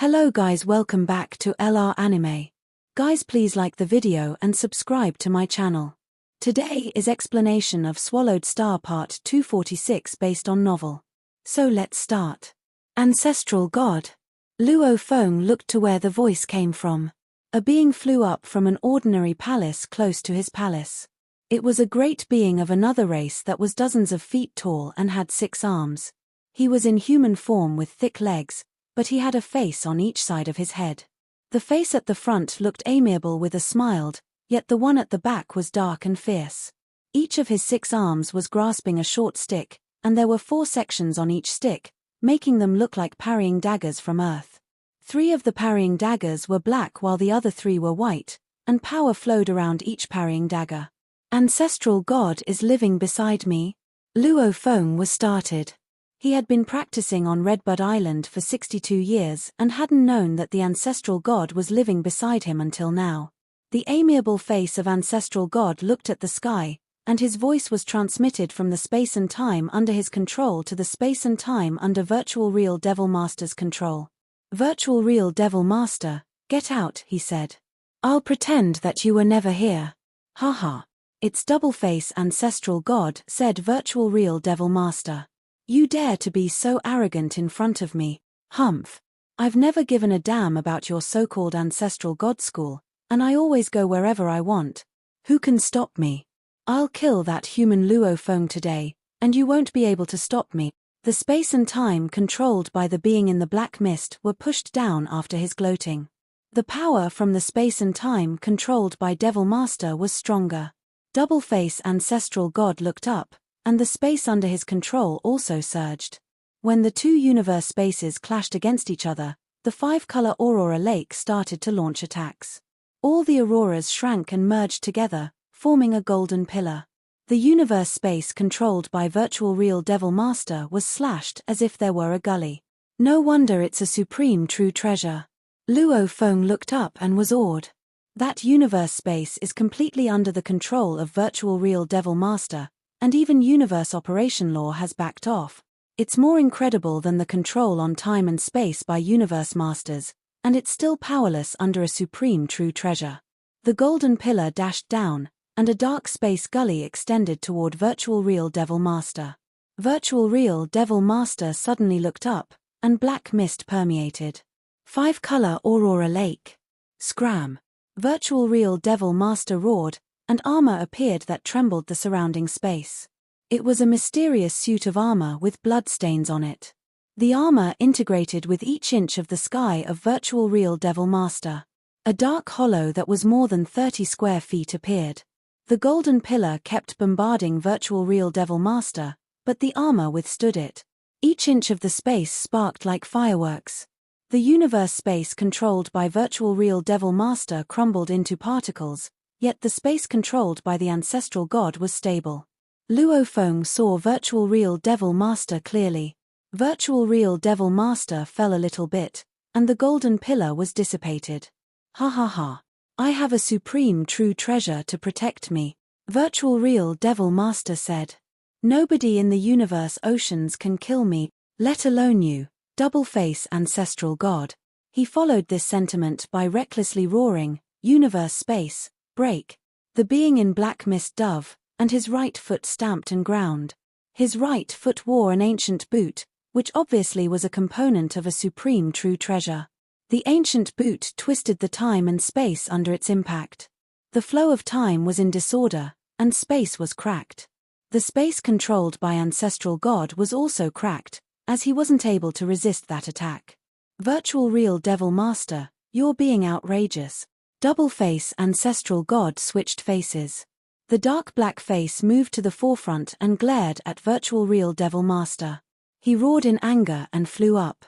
Hello guys, welcome back to LR Anime. Guys, please like the video and subscribe to my channel. Today is explanation of Swallowed Star Part 246 based on novel. So let's start. Ancestral God. Luo Feng looked to where the voice came from. A being flew up from an ordinary palace close to his palace. It was a great being of another race that was dozens of feet tall and had 6 arms. He was in human form with thick legs, but he had a face on each side of his head. The face at the front looked amiable with a smile, yet the one at the back was dark and fierce. Each of his 6 arms was grasping a short stick, and there were 4 sections on each stick, making them look like parrying daggers from earth. 3 of the parrying daggers were black while the other 3 were white, and power flowed around each parrying dagger. Ancestral God is living beside me. Luo Feng was started. He had been practicing on Redbud Island for 62 years and hadn't known that the Ancestral God was living beside him until now. The amiable face of Ancestral God looked at the sky, and his voice was transmitted from the space and time under his control to the space and time under Virtual Real Devil Master's control. Virtual Real Devil Master, get out, he said. I'll pretend that you were never here. Haha. It's Double-Face Ancestral God, said Virtual Real Devil Master. You dare to be so arrogant in front of me, humph. I've never given a damn about your so-called Ancestral God school, and I always go wherever I want. Who can stop me? I'll kill that human Luo Feng today, and you won't be able to stop me. The space and time controlled by the being in the black mist were pushed down after his gloating. The power from the space and time controlled by Devil Master was stronger. Double-Face Ancestral God looked up, and the space under his control also surged. When the 2 universe spaces clashed against each other, the 5-color Aurora Lake started to launch attacks. All the auroras shrank and merged together, forming a golden pillar. The universe space controlled by Virtual Real Devil Master was slashed as if there were a gully. No wonder it's a supreme true treasure. Luo Feng looked up and was awed. That universe space is completely under the control of Virtual Real Devil Master, and even universe operation law has backed off. It's more incredible than the control on time and space by universe masters, and it's still powerless under a supreme true treasure. The golden pillar dashed down, and a dark space gully extended toward Virtual Real Devil Master. Virtual Real Devil Master suddenly looked up, and black mist permeated. 5-color Aurora Lake. Scram. Virtual Real Devil Master roared, and armor appeared that trembled the surrounding space. It was a mysterious suit of armor with bloodstains on it. The armor integrated with each inch of the sky of Virtual Real Devil Master. A dark hollow that was more than 30 square feet appeared. The golden pillar kept bombarding Virtual Real Devil Master, but the armor withstood it. Each inch of the space sparked like fireworks. The universe space controlled by Virtual Real Devil Master crumbled into particles, yet the space controlled by the Ancestral God was stable. Luo Feng saw Virtual Real Devil Master clearly. Virtual Real Devil Master fell a little bit, and the golden pillar was dissipated. Ha ha ha. I have a supreme true treasure to protect me, Virtual Real Devil Master said. Nobody in the universe oceans can kill me, let alone you, Double-Face Ancestral God. He followed this sentiment by recklessly roaring, universe space, break. The being in black mist dove, and his right foot stamped and ground. His right foot wore an ancient boot, which obviously was a component of a supreme true treasure. The ancient boot twisted the time and space under its impact. The flow of time was in disorder, and space was cracked. The space controlled by Ancestral God was also cracked, as he wasn't able to resist that attack. Virtual Real Devil Master, you're being outrageous. Double-Face Ancestral God switched faces. The dark black face moved to the forefront and glared at Virtual Real Devil Master. He roared in anger and flew up.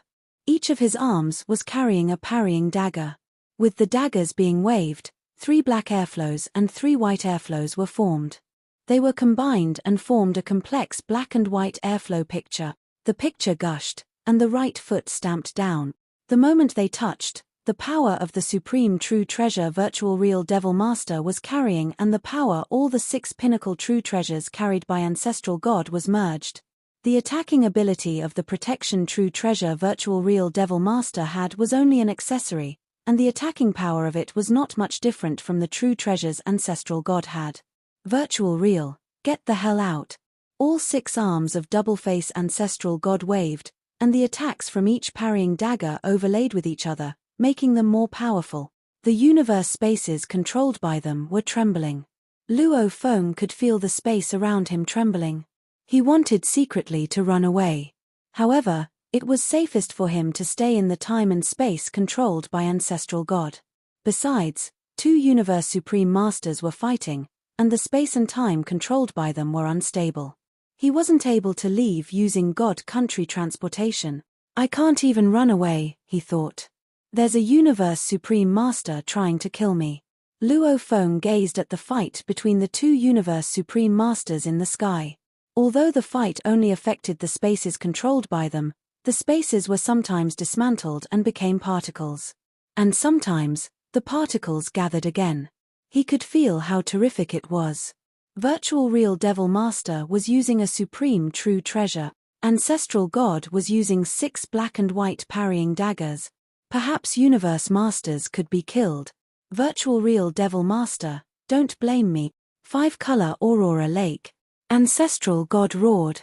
Each of his arms was carrying a parrying dagger. With the daggers being waved, 3 black airflows and 3 white airflows were formed. They were combined and formed a complex black and white airflow picture. The picture gushed, and the right foot stamped down. The moment they touched, the power of the supreme true treasure Virtual Real Devil Master was carrying and the power all the 6 pinnacle true treasures carried by Ancestral God was merged. The attacking ability of the protection true treasure Virtual Real Devil Master had was only an accessory, and the attacking power of it was not much different from the true treasure's ancestral god had. Virtual Real, get the hell out. All 6 arms of Doubleface ancestral god waved, and the attacks from each parrying dagger overlaid with each other, making them more powerful. The universe spaces controlled by them were trembling. Luo Feng could feel the space around him trembling. He wanted secretly to run away. However, it was safest for him to stay in the time and space controlled by Ancestral God. Besides, 2 Universe Supreme Masters were fighting, and the space and time controlled by them were unstable. He wasn't able to leave using God Country transportation. I can't even run away, he thought. There's a Universe Supreme Master trying to kill me. Luo Feng gazed at the fight between the 2 Universe Supreme Masters in the sky. Although the fight only affected the spaces controlled by them, the spaces were sometimes dismantled and became particles. And sometimes, the particles gathered again. He could feel how terrific it was. Virtual Real Devil Master was using a supreme true treasure. Ancestral God was using 6 black and white parrying daggers. Perhaps Universe Masters could be killed. Virtual Real Devil Master, don't blame me. 5-color Aurora Lake. Ancestral God roared.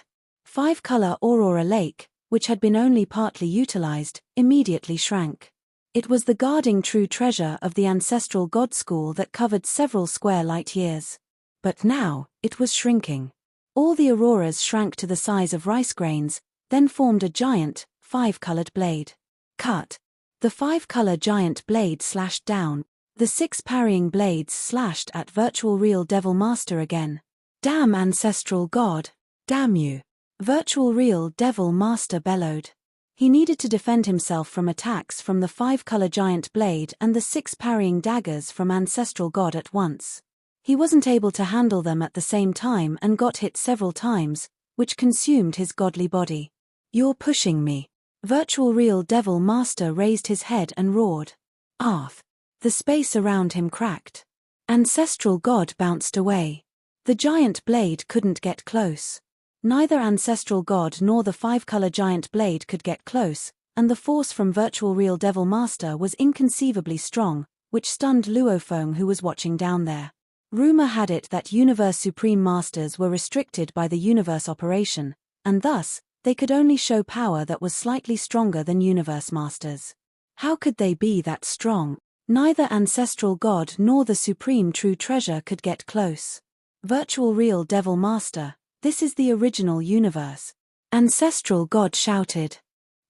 5-color Aurora Lake, which had been only partly utilized, immediately shrank. It was the guarding true treasure of the Ancestral God School that covered several square light years. But now, it was shrinking. All the auroras shrank to the size of rice grains, then formed a giant, 5-colored blade. Cut. The 5-color giant blade slashed down. The 6 parrying blades slashed at Virtual Real Devil Master again. Damn Ancestral God! Damn you! Virtual Real Devil Master bellowed. He needed to defend himself from attacks from the 5-color giant blade and the 6 parrying daggers from Ancestral God at once. He wasn't able to handle them at the same time and got hit several times, which consumed his godly body. You're pushing me. Virtual Real Devil Master raised his head and roared. Arth! The space around him cracked. Ancestral God bounced away. The giant blade couldn't get close. Neither Ancestral God nor the 5-color giant blade could get close, and the force from Virtual Real Devil Master was inconceivably strong, which stunned Luo Feng, who was watching down there. Rumor had it that Universe Supreme Masters were restricted by the universe operation, and thus, they could only show power that was slightly stronger than Universe Masters. How could they be that strong? Neither Ancestral God nor the Supreme True Treasure could get close. Virtual Real Devil Master, this is the original universe. Ancestral God shouted.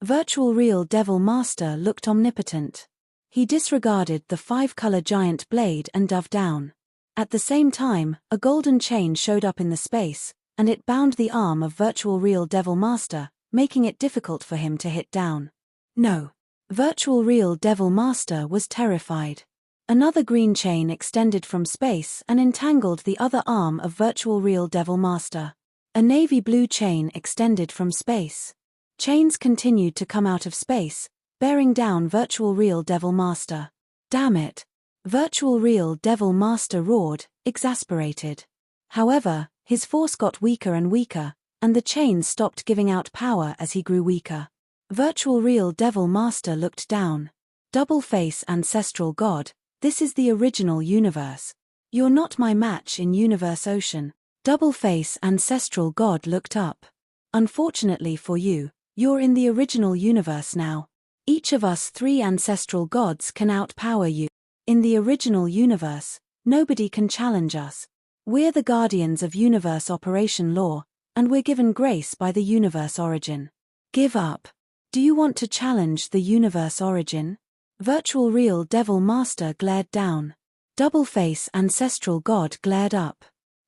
Virtual Real Devil Master looked omnipotent. He disregarded the 5-color giant blade and dove down. At the same time, a golden chain showed up in the space, and it bound the arm of Virtual Real Devil Master, making it difficult for him to hit down. No. Virtual Real Devil Master was terrified. Another green chain extended from space and entangled the other arm of Virtual Real Devil Master. A navy blue chain extended from space. Chains continued to come out of space, bearing down Virtual Real Devil Master. Damn it! Virtual Real Devil Master roared, exasperated. However, his force got weaker and weaker, and the chains stopped giving out power as he grew weaker. Virtual Real Devil Master looked down. Doubleface Ancestral God, this is the original universe. You're not my match in Universe Ocean. Doubleface Ancestral God looked up. Unfortunately for you, you're in the original universe now. Each of us 3 ancestral gods can outpower you. In the original universe, nobody can challenge us. We're the guardians of universe operation law, and we're given grace by the universe origin. Give up. Do you want to challenge the universe origin? Virtual Real Devil Master glared down. Doubleface Ancestral God glared up.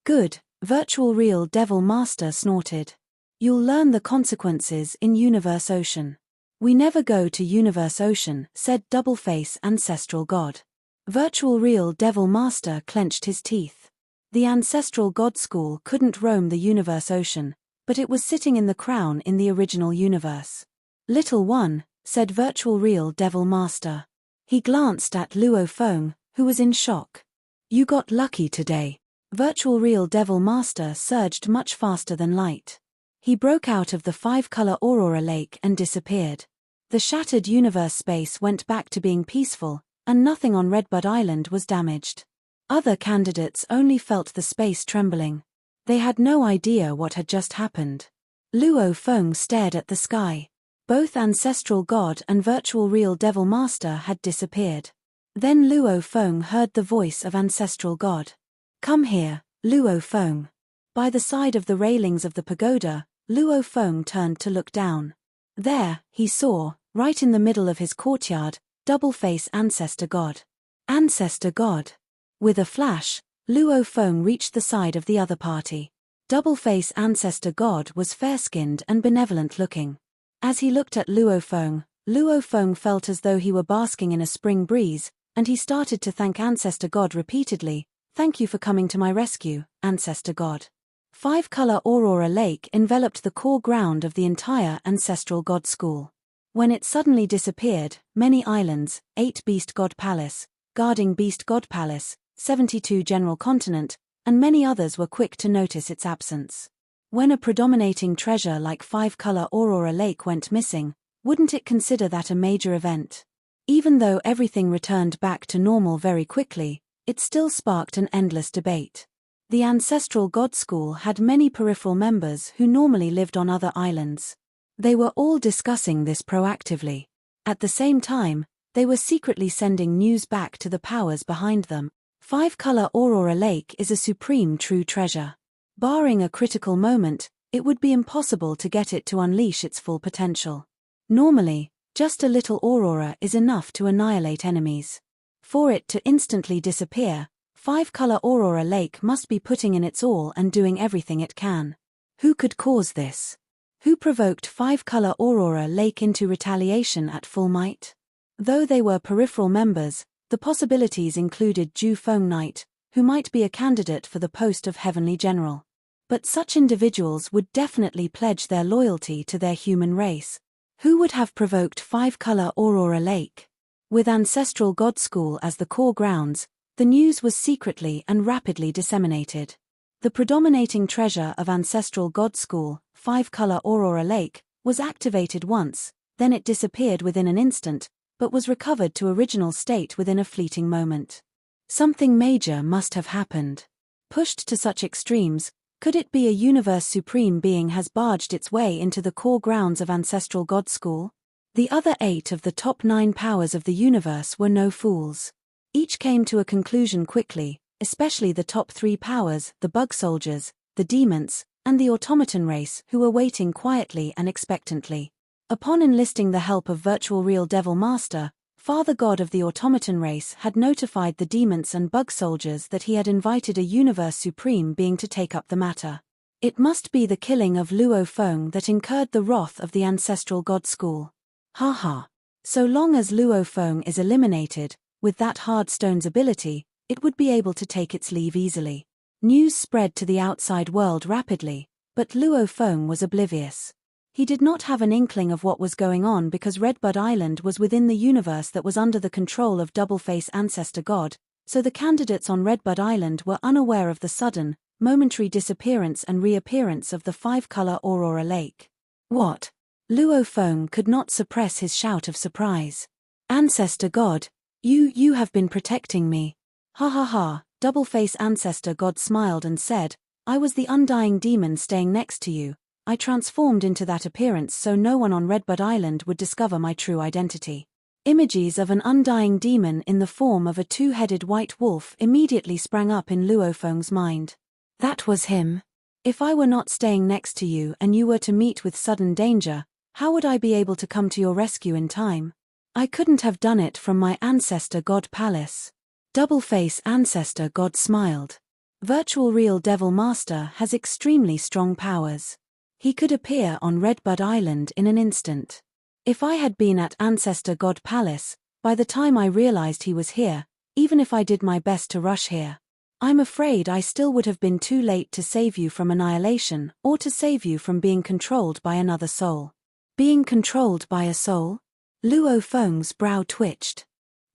Good, Virtual Real Devil Master snorted. You'll learn the consequences in Universe Ocean. We never go to Universe Ocean, said Doubleface Ancestral God. Virtual Real Devil Master clenched his teeth. The Ancestral God School couldn't roam the Universe Ocean, but it was sitting in the crown in the original universe. Little one, said Virtual Real Devil Master. He glanced at Luo Feng, who was in shock. You got lucky today. Virtual Real Devil Master surged much faster than light. He broke out of the five-color aurora lake and disappeared. The shattered universe space went back to being peaceful, and nothing on Redbud Island was damaged. Other candidates only felt the space trembling. They had no idea what had just happened. Luo Feng stared at the sky. Both Ancestral God and Virtual Real Devil Master had disappeared. Then Luo Feng heard the voice of Ancestral God. "Come here, Luo Feng." By the side of the railings of the pagoda, Luo Feng turned to look down. There, he saw, right in the middle of his courtyard, Double-Face Ancestor God. Ancestor God. With a flash, Luo Feng reached the side of the other party. Double-Face Ancestor God was fair-skinned and benevolent-looking. As he looked at Luo Feng felt as though he were basking in a spring breeze, and he started to thank Ancestor God repeatedly. "Thank you for coming to my rescue, Ancestor God." Five-color Aurora Lake enveloped the core ground of the entire Ancestral God School. When it suddenly disappeared, many islands, 8 Beast God Palace, guarding Beast God Palace, 72 General Continent, and many others were quick to notice its absence. When a predominating treasure like five-color Aurora Lake went missing, wouldn't it consider that a major event? Even though everything returned back to normal very quickly, it still sparked an endless debate. The Ancestral God School had many peripheral members who normally lived on other islands. They were all discussing this proactively. At the same time, they were secretly sending news back to the powers behind them. Five-color Aurora Lake is a supreme true treasure. Barring a critical moment, it would be impossible to get it to unleash its full potential. Normally, just a little aurora is enough to annihilate enemies. For it to instantly disappear, five-color Aurora Lake must be putting in its all and doing everything it can. Who could cause this? Who provoked five-color Aurora Lake into retaliation at full might? Though they were peripheral members, the possibilities included Ju Feng Knight, who might be a candidate for the post of Heavenly General. But such individuals would definitely pledge their loyalty to their human race. Who would have provoked five-color Aurora Lake? With Ancestral God School as the core grounds, the news was secretly and rapidly disseminated. The predominating treasure of Ancestral God School, five-color Aurora Lake, was activated once, then it disappeared within an instant, but was recovered to original state within a fleeting moment. Something major must have happened. Pushed to such extremes, could it be a universe supreme being has barged its way into the core grounds of Ancestral God School? The other 8 of the top 9 powers of the universe were no fools. Each came to a conclusion quickly, especially the top 3 powers, the Bug Soldiers, the Demons, and the Automaton race, who were waiting quietly and expectantly. Upon enlisting the help of Virtual Real Devil Master, Father God of the Automaton race had notified the Demons and Bug Soldiers that he had invited a Universe Supreme being to take up the matter. It must be the killing of Luo Feng that incurred the wrath of the Ancestral God School. Haha. So long as Luo Feng is eliminated, with that hard stone's ability, it would be able to take its leave easily. News spread to the outside world rapidly, but Luo Feng was oblivious. He did not have an inkling of what was going on because Redbud Island was within the universe that was under the control of Double-Face Ancestor God, so the candidates on Redbud Island were unaware of the sudden, momentary disappearance and reappearance of the five-color Aurora Lake. What? Luo Feng could not suppress his shout of surprise. Ancestor God, you have been protecting me. Ha ha ha, Double-Face Ancestor God smiled and said, I was the undying demon staying next to you. I transformed into that appearance so no one on Redbud Island would discover my true identity. Images of an undying demon in the form of a two-headed white wolf immediately sprang up in Luo Feng's mind. That was him. If I were not staying next to you and you were to meet with sudden danger, how would I be able to come to your rescue in time? I couldn't have done it from my Ancestor God Palace. Double-Face Ancestor God smiled. Virtual Real Devil Master has extremely strong powers. He could appear on Redbud Island in an instant. If I had been at Ancestor God Palace, by the time I realized he was here, even if I did my best to rush here, I'm afraid I still would have been too late to save you from annihilation or to save you from being controlled by another soul. Being controlled by a soul? Luo Feng's brow twitched.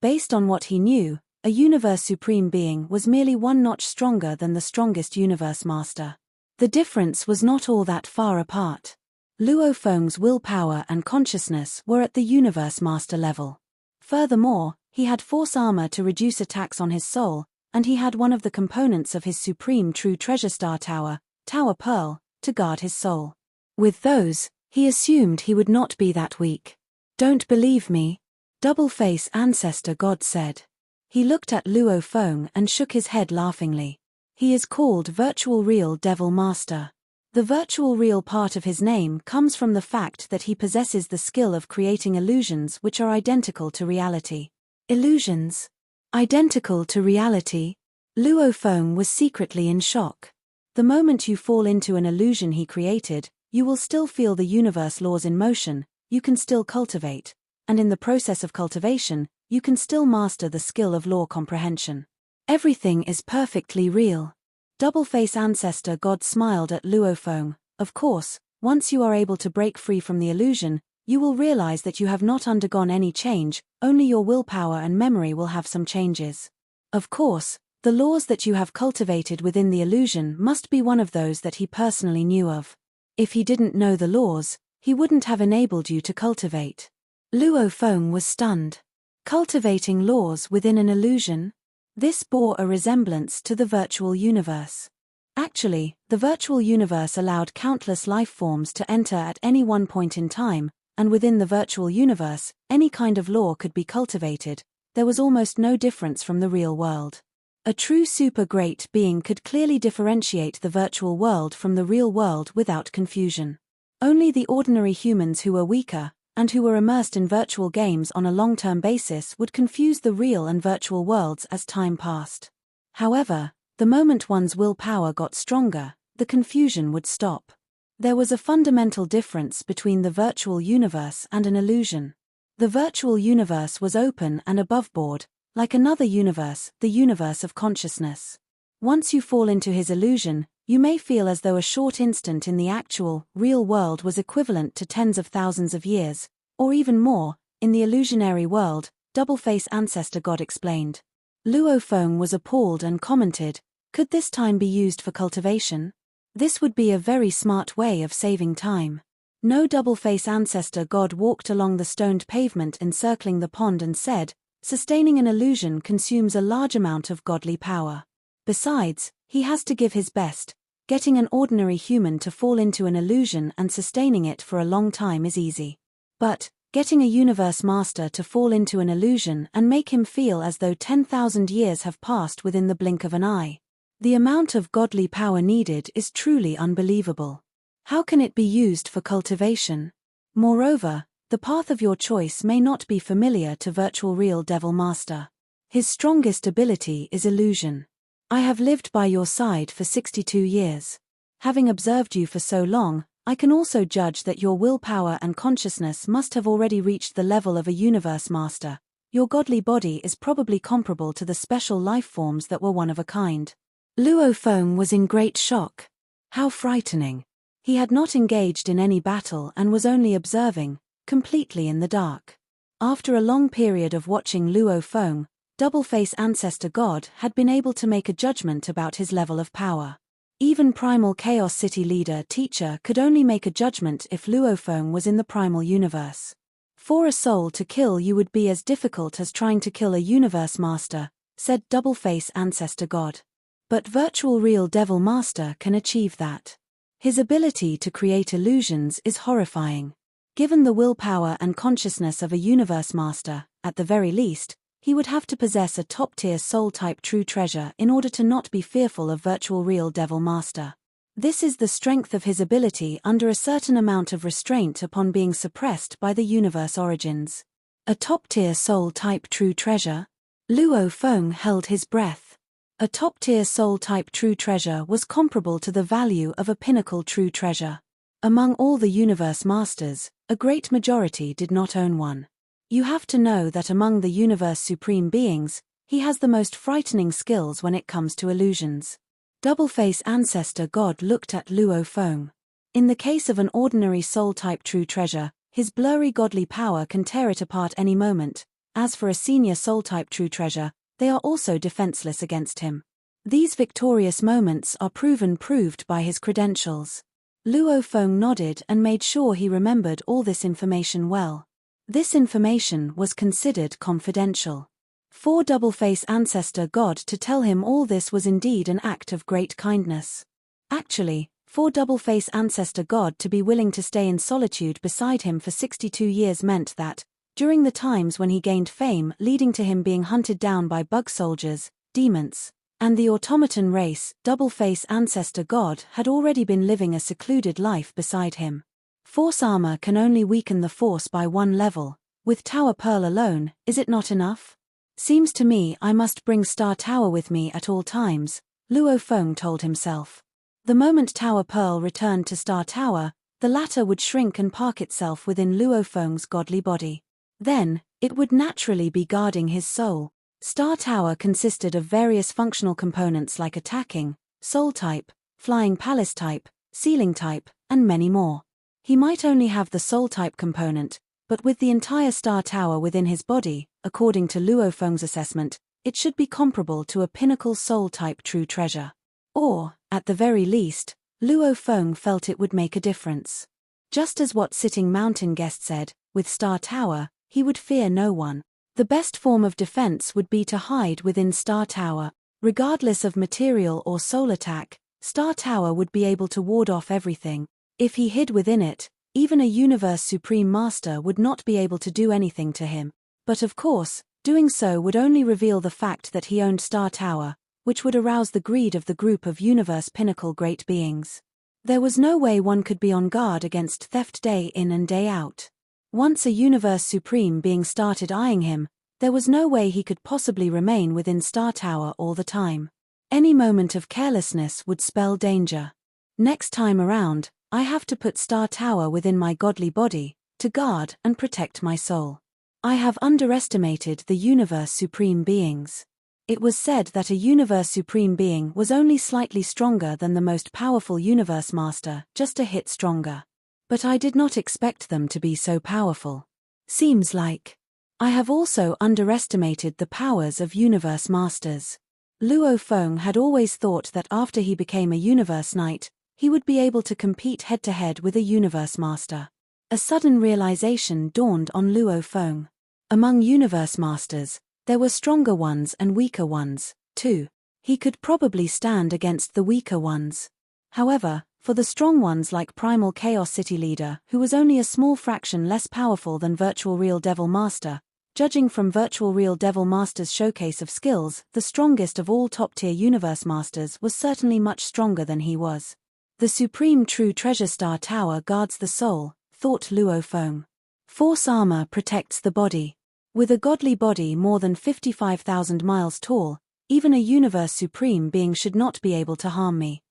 Based on what he knew, a Universe Supreme being was merely one notch stronger than the strongest Universe Master. The difference was not all that far apart. Luo Feng's willpower and consciousness were at the Universe Master level. Furthermore, he had force armor to reduce attacks on his soul, and he had one of the components of his supreme true treasure star tower, Tower Pearl, to guard his soul. With those, he assumed he would not be that weak. "Don't believe me?" Double-face ancestor God said. He looked at Luo Feng and shook his head laughingly. He is called Virtual Real Devil Master. The virtual real part of his name comes from the fact that he possesses the skill of creating illusions which are identical to reality. Illusions? Identical to reality? Luo Feng was secretly in shock. The moment you fall into an illusion he created, you will still feel the universe laws in motion, you can still cultivate, and in the process of cultivation, you can still master the skill of law comprehension. Everything is perfectly real. Double-face ancestor God smiled at Luo Feng. Of course, once you are able to break free from the illusion, you will realize that you have not undergone any change, only your willpower and memory will have some changes. Of course, the laws that you have cultivated within the illusion must be one of those that he personally knew of. If he didn't know the laws, he wouldn't have enabled you to cultivate. Luo Feng was stunned. Cultivating laws within an illusion? This bore a resemblance to the virtual universe. Actually, the virtual universe allowed countless life forms to enter at any one point in time, and within the virtual universe, any kind of law could be cultivated. There was almost no difference from the real world. A true super great being could clearly differentiate the virtual world from the real world without confusion. Only the ordinary humans who were weaker, and who were immersed in virtual games on a long-term basis would confuse the real and virtual worlds as time passed. However, the moment one's willpower got stronger, the confusion would stop. There was a fundamental difference between the virtual universe and an illusion. The virtual universe was open and aboveboard, like another universe, the universe of consciousness. Once you fall into his illusion, you may feel as though a short instant in the actual, real world was equivalent to tens of thousands of years, or even more, in the illusionary world, Double-face ancestor God explained. Luo Feng was appalled and commented, "Could this time be used for cultivation? This would be a very smart way of saving time." No. Double-face ancestor God walked along the stoned pavement encircling the pond and said, "Sustaining an illusion consumes a large amount of godly power. Besides, he has to give his best. Getting an ordinary human to fall into an illusion and sustaining it for a long time is easy. But, getting a universe master to fall into an illusion and make him feel as though 10,000 years have passed within the blink of an eye. The amount of godly power needed is truly unbelievable. How can it be used for cultivation? Moreover, the path of your choice may not be familiar to Virtual Real Devil Master. His strongest ability is illusion. I have lived by your side for 62 years. Having observed you for so long, I can also judge that your willpower and consciousness must have already reached the level of a universe master. Your godly body is probably comparable to the special life forms that were one of a kind." Luo Feng was in great shock. How frightening. He had not engaged in any battle and was only observing, completely in the dark. After a long period of watching Luo Feng, Double-face ancestor God had been able to make a judgment about his level of power. Even primal chaos city leader teacher could only make a judgment if Luo Feng was in the primal universe. For a soul to kill you would be as difficult as trying to kill a universe master, said Double-face ancestor God. But Virtual Real Devil Master can achieve that. His ability to create illusions is horrifying. Given the willpower and consciousness of a universe master, at the very least, he would have to possess a top-tier soul-type true treasure in order to not be fearful of Virtual Real Devil Master. This is the strength of his ability under a certain amount of restraint upon being suppressed by the universe origins. A top-tier soul-type true treasure? Luo Feng held his breath. A top-tier soul-type true treasure was comparable to the value of a pinnacle true treasure. Among all the universe masters, a great majority did not own one. You have to know that among the universe supreme beings, he has the most frightening skills when it comes to illusions. Double-face ancestor God looked at Luo Feng. In the case of an ordinary soul-type true treasure, his blurry godly power can tear it apart any moment. As for a senior soul-type true treasure, they are also defenseless against him. These victorious moments are proved by his credentials. Luo Feng nodded and made sure he remembered all this information well. This information was considered confidential. For Double-Face Ancestor God to tell him all this was indeed an act of great kindness. Actually, for Double-Face Ancestor God to be willing to stay in solitude beside him for 62 years meant that, during the times when he gained fame leading to him being hunted down by bug soldiers, demons, and the automaton race, Double-Face Ancestor God had already been living a secluded life beside him. Force armor can only weaken the force by one level. With Tower Pearl alone, is it not enough? Seems to me I must bring Star Tower with me at all times, Luo Feng told himself. The moment Tower Pearl returned to Star Tower, the latter would shrink and park itself within Luo Feng's godly body. Then, it would naturally be guarding his soul. Star Tower consisted of various functional components like attacking, soul type, flying palace type, sealing type, and many more. He might only have the soul type component, but with the entire Star Tower within his body, according to Luo Feng's assessment, it should be comparable to a pinnacle soul type true treasure. Or, at the very least, Luo Feng felt it would make a difference. Just as what Sitting Mountain Guest said, with Star Tower, he would fear no one. The best form of defense would be to hide within Star Tower. Regardless of material or soul attack, Star Tower would be able to ward off everything. If he hid within it, even a Universe Supreme Master would not be able to do anything to him. But of course, doing so would only reveal the fact that he owned Star Tower, which would arouse the greed of the group of Universe Pinnacle Great Beings. There was no way one could be on guard against theft day in and day out. Once a Universe Supreme Being started eyeing him, there was no way he could possibly remain within Star Tower all the time. Any moment of carelessness would spell danger. Next time around, I have to put Star Tower within my godly body, to guard and protect my soul. I have underestimated the Universe Supreme Beings. It was said that a Universe Supreme Being was only slightly stronger than the most powerful Universe Master, just a hit stronger. But I did not expect them to be so powerful. Seems like I have also underestimated the powers of Universe Masters. Luo Feng had always thought that after he became a Universe Knight, he would be able to compete head-to-head with a Universe Master. A sudden realization dawned on Luo Feng. Among Universe Masters, there were stronger ones and weaker ones, too. He could probably stand against the weaker ones. However, for the strong ones like Primal Chaos City Leader, who was only a small fraction less powerful than Virtual Real Devil Master, judging from Virtual Real Devil Master's showcase of skills, the strongest of all top-tier Universe Masters was certainly much stronger than he was. The Supreme True Treasure Star Tower guards the soul, thought Luo Feng. Force armor protects the body. With a godly body more than 55,000 miles tall, even a Universe Supreme Being should not be able to harm me.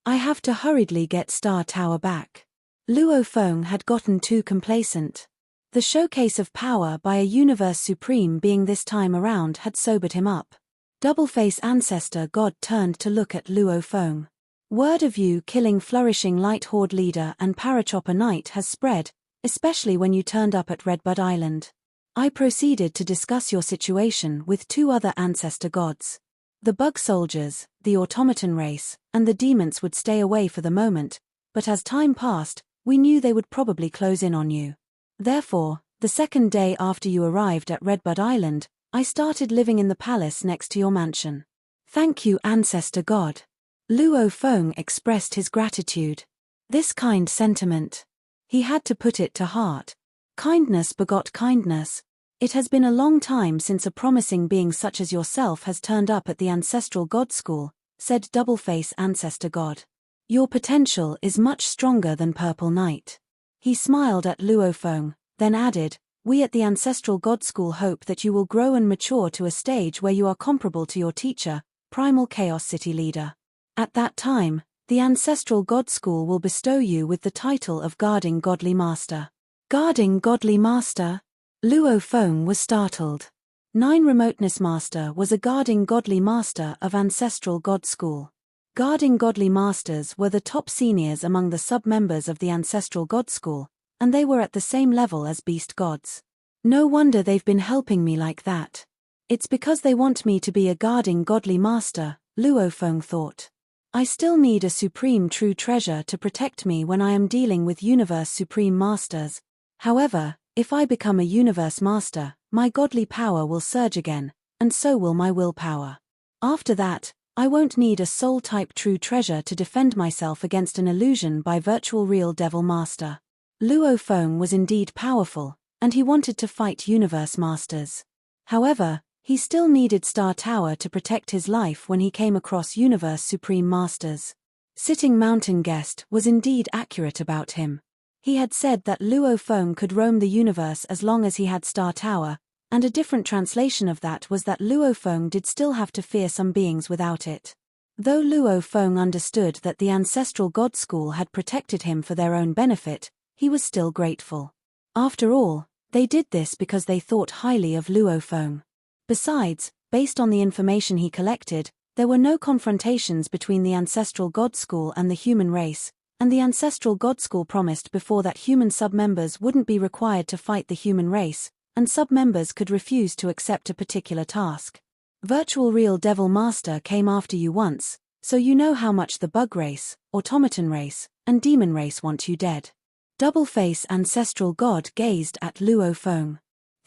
I have to hurriedly get Star Tower back. Luo Feng had gotten too complacent. The showcase of power by a Universe Supreme Being this time around had sobered him up. Double-Face Ancestor God turned to look at Luo Feng. Word of you killing Flourishing Light Horde Leader and Parachopper Knight has spread, especially when you turned up at Redbud Island. I proceeded to discuss your situation with two other ancestor gods. The bug soldiers, the automaton race, and the demons would stay away for the moment, but as time passed, we knew they would probably close in on you. Therefore, the second day after you arrived at Redbud Island, I started living in the palace next to your mansion. Thank you, ancestor god. Luo Feng expressed his gratitude. This kind sentiment. He had to put it to heart. Kindness begot kindness. It has been a long time since a promising being such as yourself has turned up at the Ancestral God School, said Double-Face Ancestor God. Your potential is much stronger than Purple Knight. He smiled at Luo Feng, then added, we at the Ancestral God School hope that you will grow and mature to a stage where you are comparable to your teacher, Primal Chaos City Leader. At that time, the Ancestral God School will bestow you with the title of Guarding Godly Master. Guarding Godly Master? Luo Feng was startled. 9 Remoteness Master was a Guarding Godly Master of Ancestral God School. Guarding Godly Masters were the top seniors among the sub-members of the Ancestral God School, and they were at the same level as Beast Gods. No wonder they've been helping me like that. It's because they want me to be a Guarding Godly Master, Luo Feng thought. I still need a supreme true treasure to protect me when I am dealing with universe supreme masters. However, if I become a universe master, my godly power will surge again, and so will my willpower. After that, I won't need a soul-type true treasure to defend myself against an illusion by virtual real devil master. Luo Feng was indeed powerful, and he wanted to fight universe masters. However, he still needed Star Tower to protect his life when he came across universe supreme masters. Sitting Mountain Guest was indeed accurate about him. He had said that Luo Feng could roam the universe as long as he had Star Tower, and a different translation of that was that Luo Feng did still have to fear some beings without it. Though Luo Feng understood that the ancestral god school had protected him for their own benefit, he was still grateful. After all, they did this because they thought highly of Luo Feng. Besides, based on the information he collected, there were no confrontations between the ancestral god school and the human race, and the ancestral god school promised before that human sub-members wouldn't be required to fight the human race, and sub-members could refuse to accept a particular task. Virtual Real Devil Master came after you once, so you know how much the bug race, automaton race, and demon race want you dead. Double-face ancestral god gazed at Luo Feng.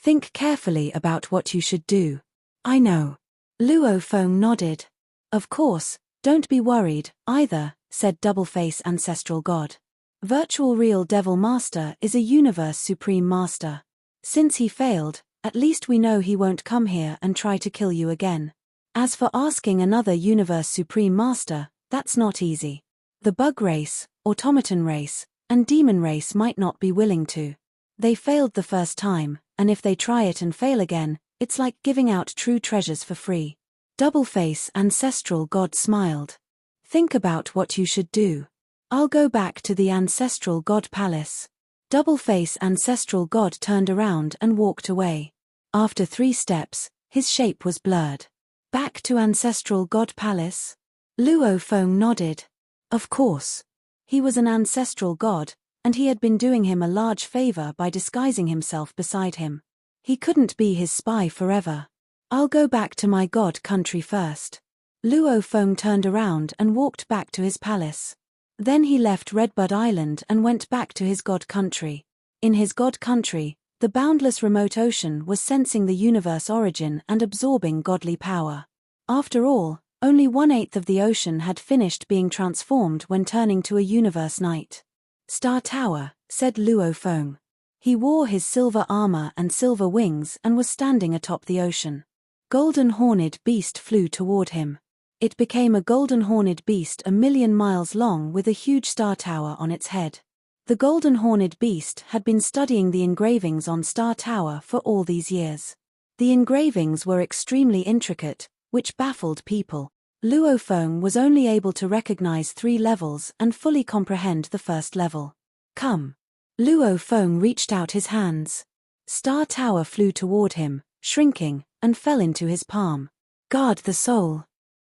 Think carefully about what you should do. I know. Luo Feng nodded. Of course, don't be worried, either, said Double-face ancestral god. Virtual Real Devil Master is a universe supreme master. Since he failed, at least we know he won't come here and try to kill you again. As for asking another universe supreme master, that's not easy. The bug race, automaton race, and demon race might not be willing to. They failed the first time, and if they try it and fail again, it's like giving out true treasures for free. Double-face ancestral god smiled. Think about what you should do. I'll go back to the ancestral god palace. Double-face ancestral god turned around and walked away. After 3 steps, his shape was blurred. Back to ancestral god palace? Luo Feng nodded. Of course. He was an ancestral god, and he had been doing him a large favor by disguising himself beside him. He couldn't be his spy forever. I'll go back to my god country first. Luo Feng turned around and walked back to his palace. Then he left Redbud Island and went back to his god country. In his god country, the boundless remote ocean was sensing the universe origin and absorbing godly power. After all, only 1/8 of the ocean had finished being transformed when turning to a universe knight. Star Tower, said Luo Feng. He wore his silver armor and silver wings and was standing atop the ocean. Golden Horned Beast flew toward him. It became a golden horned beast 1,000,000 miles long with a huge star tower on its head. The golden horned beast had been studying the engravings on Star Tower for all these years. The engravings were extremely intricate, which baffled people. Luo Feng was only able to recognize 3 levels and fully comprehend the first level. Come. Luo Feng reached out his hands. Star Tower flew toward him, shrinking, and fell into his palm. Guard the soul.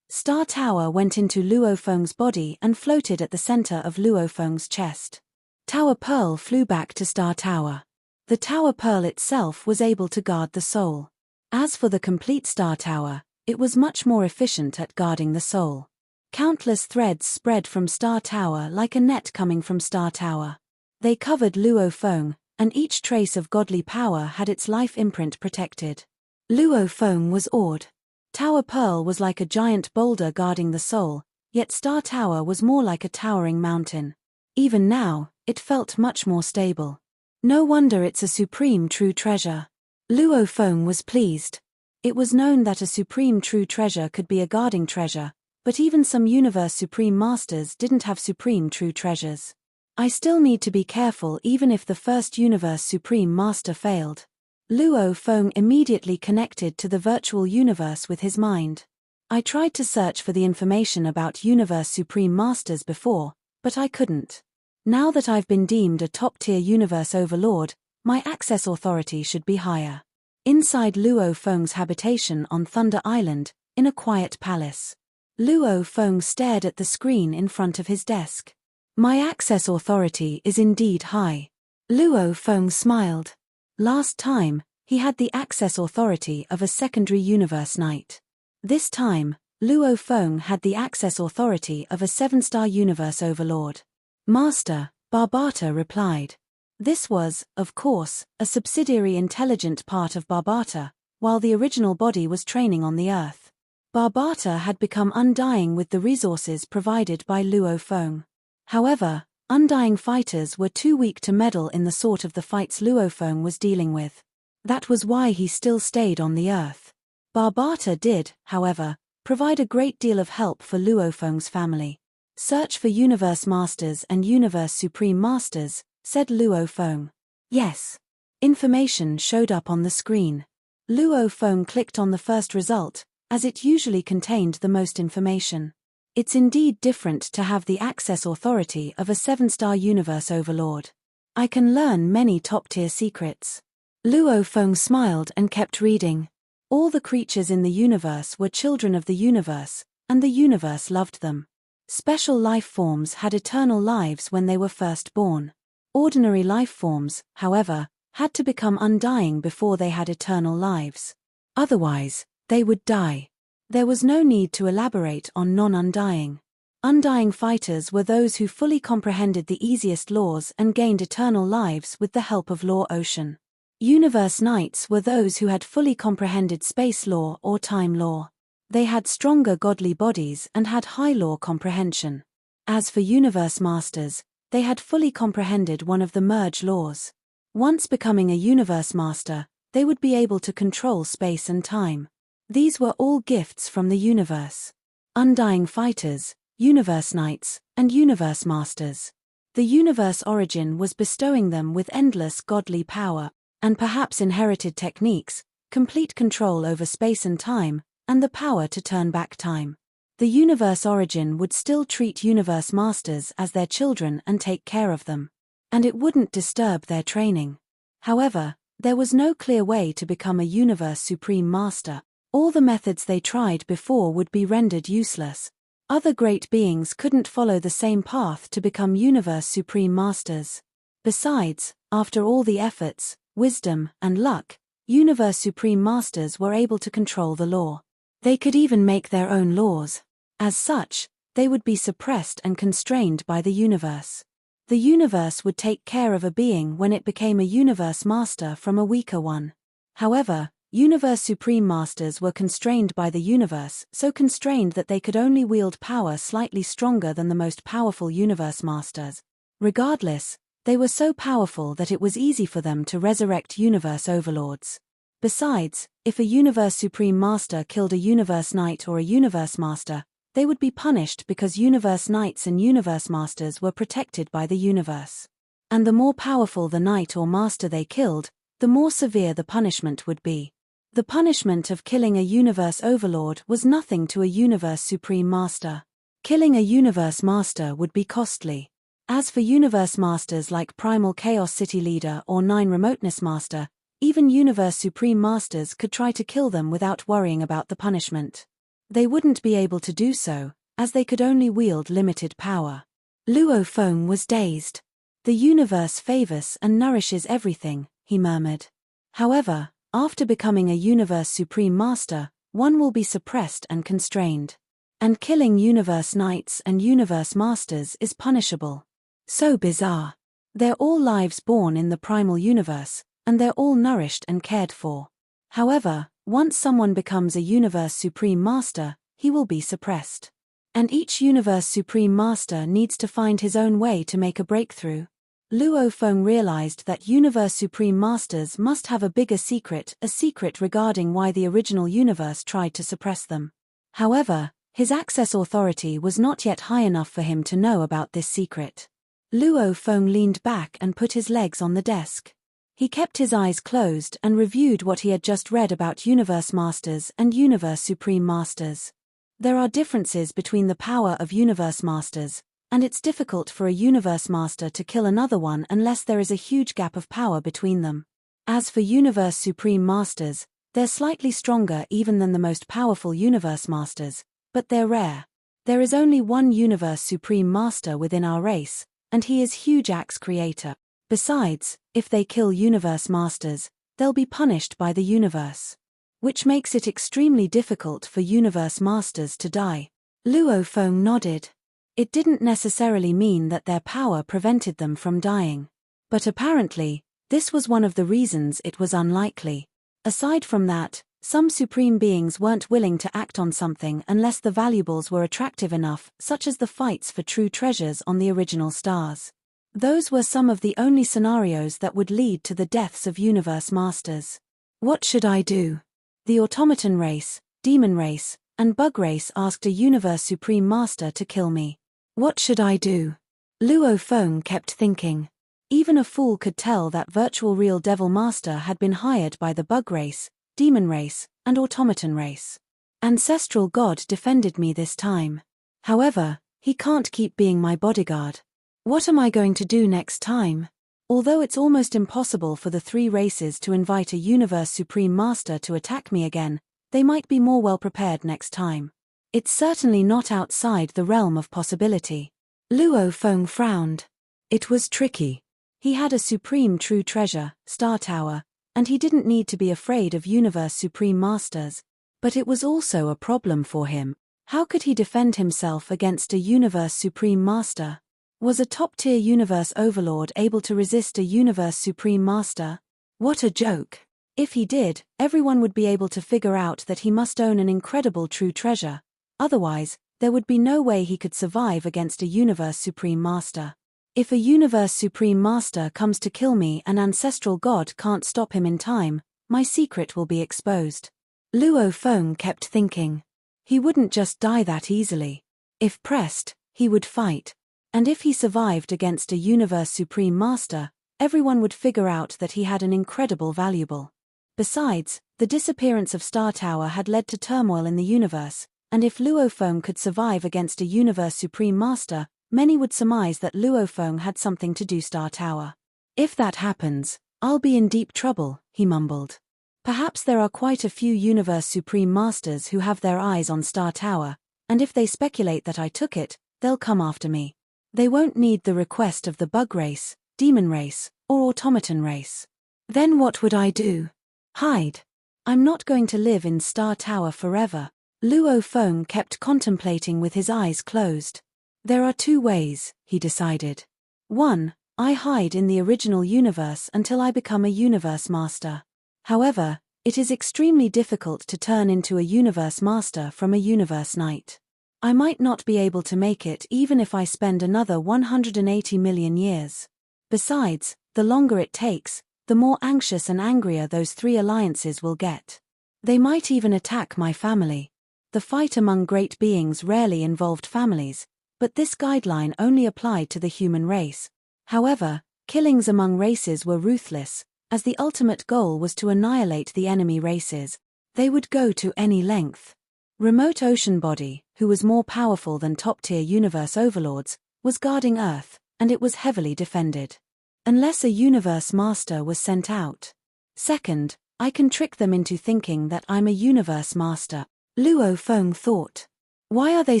Star Tower went into Luo Feng's body and floated at the center of Luo Feng's chest. Tower Pearl flew back to Star Tower. The Tower Pearl itself was able to guard the soul. As for the complete Star Tower, it was much more efficient at guarding the soul. Countless threads spread from Star Tower like a net coming from Star Tower. They covered Luo Feng, and each trace of godly power had its life imprint protected. Luo Feng was awed. Tower Pearl was like a giant boulder guarding the soul, yet Star Tower was more like a towering mountain. Even now, it felt much more stable. No wonder it's a supreme true treasure. Luo Feng was pleased. It was known that a supreme true treasure could be a guarding treasure, but even some universe supreme masters didn't have supreme true treasures. I still need to be careful even if the first universe supreme master failed. Luo Feng immediately connected to the virtual universe with his mind. I tried to search for the information about universe supreme masters before, but I couldn't. Now that I've been deemed a top-tier universe overlord, my access authority should be higher. Inside Luo Feng's habitation on Thunder Island, in a quiet palace. Luo Feng stared at the screen in front of his desk. My access authority is indeed high. Luo Feng smiled. Last time, he had the access authority of a secondary universe knight. This time, Luo Feng had the access authority of a 7-star universe overlord. Master, Barbata replied. This was, of course, a subsidiary intelligent part of Barbata, while the original body was training on the Earth. Barbata had become undying with the resources provided by Luo Feng. However, undying fighters were too weak to meddle in the sort of the fights Luo Feng was dealing with. That was why he still stayed on the Earth. Barbata did, however, provide a great deal of help for Luo Feng's family. Search for Universe Masters and Universe Supreme Masters, said Luo Feng. Yes. Information showed up on the screen. Luo Feng clicked on the first result, as it usually contained the most information. It's indeed different to have the access authority of a 7-star universe overlord. I can learn many top-tier secrets. Luo Feng smiled and kept reading. All the creatures in the universe were children of the universe, and the universe loved them. Special life forms had eternal lives when they were first born. Ordinary life forms, however, had to become undying before they had eternal lives. Otherwise, they would die. There was no need to elaborate on non-undying. Undying fighters were those who fully comprehended the easiest laws and gained eternal lives with the help of Law Ocean. Universe Knights were those who had fully comprehended space law or time law. They had stronger godly bodies and had high law comprehension. As for Universe Masters, they had fully comprehended one of the merge laws. Once becoming a Universe Master, they would be able to control space and time. These were all gifts from the universe. Undying fighters, Universe Knights, and Universe Masters. The universe origin was bestowing them with endless godly power, and perhaps inherited techniques, complete control over space and time, and the power to turn back time. The universe origin would still treat Universe Masters as their children and take care of them. And it wouldn't disturb their training. However, there was no clear way to become a Universe Supreme Master. All the methods they tried before would be rendered useless. Other great beings couldn't follow the same path to become Universe Supreme Masters. Besides, after all the efforts, wisdom, and luck, Universe Supreme Masters were able to control the law. They could even make their own laws. As such, they would be suppressed and constrained by the universe. The universe would take care of a being when it became a Universe Master from a weaker one. However, Universe Supreme Masters were constrained by the universe, so constrained that they could only wield power slightly stronger than the most powerful Universe Masters. Regardless, they were so powerful that it was easy for them to resurrect universe overlords. Besides, if a Universe Supreme Master killed a Universe Knight or a Universe Master, they would be punished because Universe Knights and Universe Masters were protected by the universe. And the more powerful the Knight or Master they killed, the more severe the punishment would be. The punishment of killing a Universe Overlord was nothing to a Universe Supreme Master. Killing a Universe Master would be costly. As for Universe Masters like Primal Chaos City Leader or Nine Remoteness Master, even Universe Supreme Masters could try to kill them without worrying about the punishment. They wouldn't be able to do so, as they could only wield limited power. Luo Feng was dazed. The universe favors and nourishes everything, he murmured. However, after becoming a Universe Supreme Master, one will be suppressed and constrained. And killing Universe Knights and Universe Masters is punishable. So bizarre. They're all lives born in the primal universe, and they're all nourished and cared for. However, once someone becomes a Universe Supreme Master, he will be suppressed. And each Universe Supreme Master needs to find his own way to make a breakthrough. Luo Feng realized that Universe Supreme Masters must have a bigger secret, a secret regarding why the original universe tried to suppress them. However, his access authority was not yet high enough for him to know about this secret. Luo Feng leaned back and put his legs on the desk. He kept his eyes closed and reviewed what he had just read about Universe Masters and Universe Supreme Masters. There are differences between the power of Universe Masters, and it's difficult for a Universe Master to kill another one unless there is a huge gap of power between them. As for Universe Supreme Masters, they're slightly stronger even than the most powerful Universe Masters, but they're rare. There is only one Universe Supreme Master within our race, and he is Huge Axe Creator. Besides, if they kill Universe Masters, they'll be punished by the universe. which makes it extremely difficult for universe masters to die. Luo Feng nodded. It didn't necessarily mean that their power prevented them from dying. But apparently, this was one of the reasons it was unlikely. Aside from that, some supreme beings weren't willing to act on something unless the valuables were attractive enough, such as the fights for true treasures on the original stars. Those were some of the only scenarios that would lead to the deaths of universe masters. What should I do? The automaton race, demon race, and bug race asked a universe supreme master to kill me. What should I do? Luo Feng kept thinking. Even a fool could tell that virtual real devil master had been hired by the bug race, demon race, and automaton race. Ancestral God defended me this time. However, he can't keep being my bodyguard. What am I going to do next time? Although it's almost impossible for the three races to invite a universe supreme master to attack me again, they might be more well prepared next time. It's certainly not outside the realm of possibility. Luo Feng frowned. It was tricky. He had a supreme true treasure, Star Tower, and he didn't need to be afraid of universe supreme masters. But it was also a problem for him. How could he defend himself against a universe supreme master? Was a top-tier universe overlord able to resist a universe supreme master? What a joke. If he did, everyone would be able to figure out that he must own an incredible true treasure. Otherwise, there would be no way he could survive against a universe supreme master. If a universe supreme master comes to kill me and ancestral God can't stop him in time, my secret will be exposed. Luo Feng kept thinking. He wouldn't just die that easily. If pressed, he would fight. And if he survived against a universe supreme master, everyone would figure out that he had an incredible valuable. Besides, the disappearance of Star Tower had led to turmoil in the universe, and if Luo Feng could survive against a universe supreme master, many would surmise that Luo Feng had something to do Star Tower. If that happens, I'll be in deep trouble, he mumbled. Perhaps there are quite a few universe supreme masters who have their eyes on Star Tower, and if they speculate that I took it, they'll come after me. They won't need the request of the bug race, demon race, or automaton race. Then what would I do? Hide. I'm not going to live in Star Tower forever. Luo Feng kept contemplating with his eyes closed. There are two ways, he decided. 1. I hide in the original universe until I become a universe master. However, it is extremely difficult to turn into a universe master from a universe knight. I might not be able to make it even if I spend another 180 million years. Besides, the longer it takes, the more anxious and angrier those three alliances will get. They might even attack my family. The fight among great beings rarely involved families, but this guideline only applied to the human race. However, killings among races were ruthless, as the ultimate goal was to annihilate the enemy races. They would go to any length. Remote Ocean Body, who was more powerful than top-tier universe overlords, was guarding Earth, and it was heavily defended. Unless a universe master was sent out. Second, I can trick them into thinking that I'm a universe master. Luo Feng thought. Why are they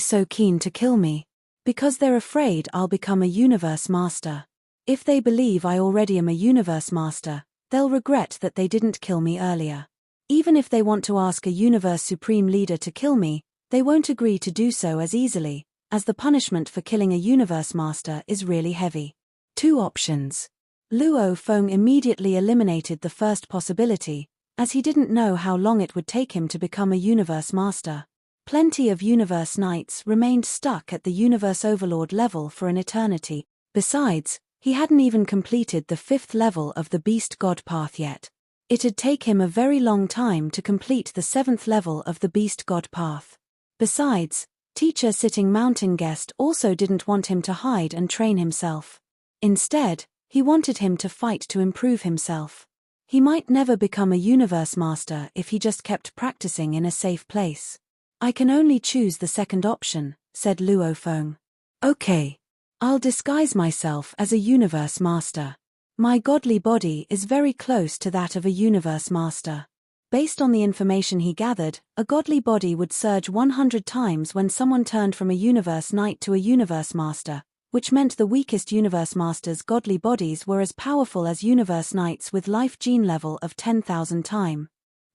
so keen to kill me? Because they're afraid I'll become a universe master. If they believe I already am a universe master, they'll regret that they didn't kill me earlier. Even if they want to ask a universe supreme leader to kill me, they won't agree to do so as easily, as the punishment for killing a universe master is really heavy. 2 options. Luo Feng immediately eliminated the first possibility, as he didn't know how long it would take him to become a universe master. Plenty of universe knights remained stuck at the universe overlord level for an eternity. Besides, he hadn't even completed the 5th level of the beast god path yet. It'd take him a very long time to complete the 7th level of the beast god path. Besides, teacher sitting mountain guest also didn't want him to hide and train himself. Instead, he wanted him to fight to improve himself. He might never become a universe master if he just kept practicing in a safe place. I can only choose the second option, said Luo Feng. Okay. I'll disguise myself as a universe master. My godly body is very close to that of a universe master. Based on the information he gathered, a godly body would surge 100 times when someone turned from a universe knight to a universe master, which meant the weakest universe masters' godly bodies were as powerful as universe knights with life gene level of 10,000 time.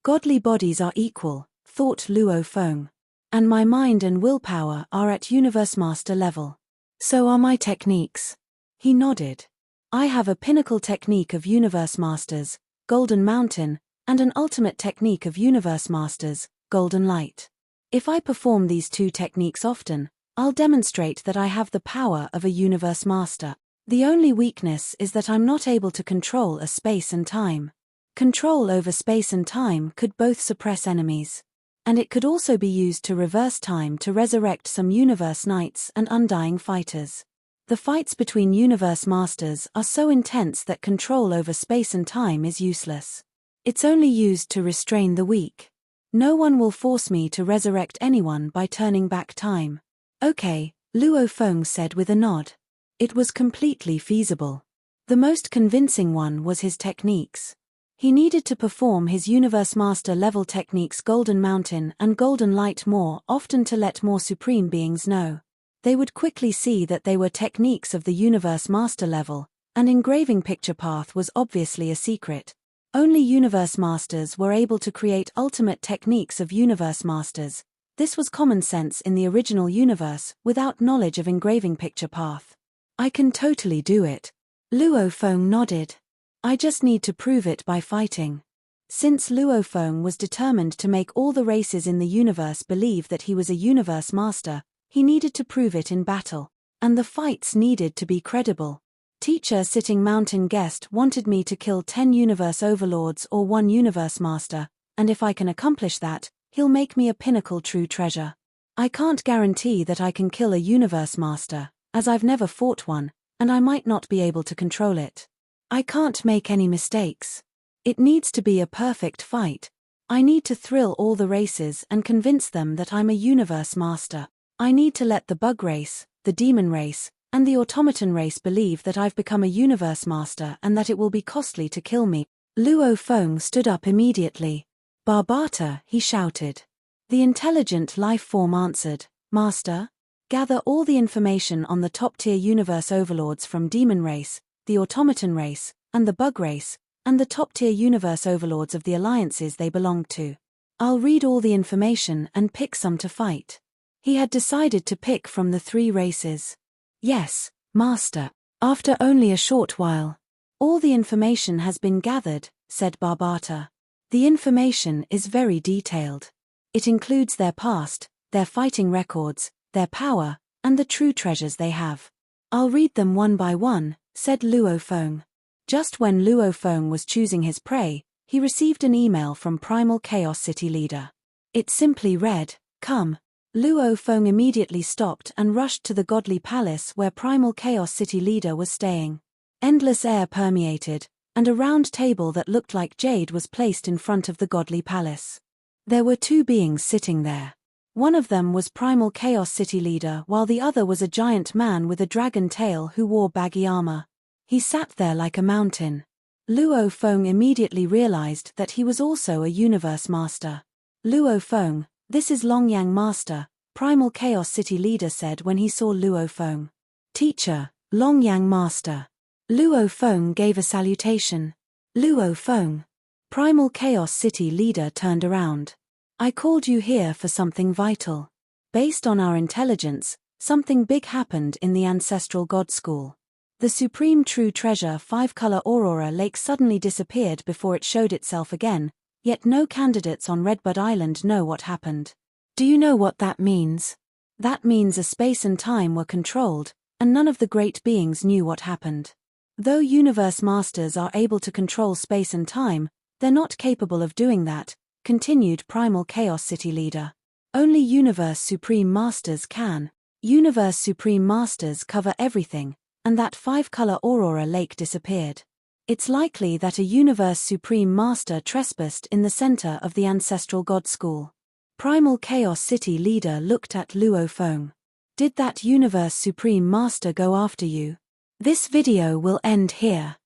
Godly bodies are equal, thought Luo Feng. And my mind and willpower are at Universe Master level. So are my techniques. He nodded. I have a pinnacle technique of Universe Masters, Golden Mountain, and an ultimate technique of Universe Masters, Golden Light. If I perform these two techniques often, I'll demonstrate that I have the power of a Universe Master. The only weakness is that I'm not able to control a space and time. Control over space and time could both suppress enemies. And it could also be used to reverse time to resurrect some Universe Knights and Undying Fighters. The fights between Universe Masters are so intense that control over space and time is useless. It's only used to restrain the weak. No one will force me to resurrect anyone by turning back time. Okay, Luo Feng said with a nod. It was completely feasible. The most convincing one was his techniques. He needed to perform his Universe Master level techniques Golden Mountain and Golden Light more often to let more supreme beings know. They would quickly see that they were techniques of the Universe Master level, and engraving picture path was obviously a secret. Only Universe Masters were able to create ultimate techniques of Universe Masters. This was common sense in the original universe without knowledge of engraving picture path. I can totally do it. Luo Feng nodded. I just need to prove it by fighting. Since Luo Feng was determined to make all the races in the universe believe that he was a Universe Master, he needed to prove it in battle. And the fights needed to be credible. Teacher sitting mountain guest wanted me to kill 10 Universe Overlords or 1 Universe Master, and if I can accomplish that, he'll make me a pinnacle true treasure. I can't guarantee that I can kill a Universe Master, as I've never fought one, and I might not be able to control it. I can't make any mistakes. It needs to be a perfect fight. I need to thrill all the races and convince them that I'm a Universe Master. I need to let the bug race, the demon race, and the automaton race believe that I've become a Universe Master and that it will be costly to kill me. Luo Feng stood up immediately. Barbata, he shouted. The intelligent life form answered, Master? Gather all the information on the top-tier Universe Overlords from Demon Race, the Automaton Race, and the Bug Race, and the top-tier Universe Overlords of the alliances they belong to. I'll read all the information and pick some to fight. He had decided to pick from the 3 races. Yes, Master. After only a short while. All the information has been gathered, said Barbata. The information is very detailed. It includes their past, their fighting records, their power, and the true treasures they have. I'll read them one by one, said Luo Feng. Just when Luo Feng was choosing his prey, he received an email from Primal Chaos City Leader. It simply read, Come. Luo Feng immediately stopped and rushed to the Godly Palace where Primal Chaos City Leader was staying. Endless air permeated, and a round table that looked like jade was placed in front of the Godly Palace. There were 2 beings sitting there. One of them was Primal Chaos City Leader while the other was a giant man with a dragon tail who wore baggy armor. He sat there like a mountain. Luo Feng immediately realized that he was also a Universe Master. Luo Feng, this is Longyang Master, Primal Chaos City Leader said when he saw Luo Feng. Teacher, Longyang Master. Luo Feng gave a salutation. Luo Feng. Primal Chaos City Leader turned around. I called you here for something vital. Based on our intelligence, something big happened in the Ancestral God School. The supreme true treasure 5-color Aurora Lake suddenly disappeared before it showed itself again, yet no candidates on Redbud Island know what happened. Do you know what that means? That means a space and time were controlled, and none of the great beings knew what happened. Though Universe Masters are able to control space and time, they're not capable of doing that, continued Primal Chaos City Leader. Only Universe Supreme Masters can. Universe Supreme Masters cover everything, and that 5-color Aurora Lake disappeared. It's likely that a Universe Supreme Master trespassed in the center of the Ancestral God School. Primal Chaos City Leader looked at Luo Feng. Did that Universe Supreme Master go after you? This video will end here.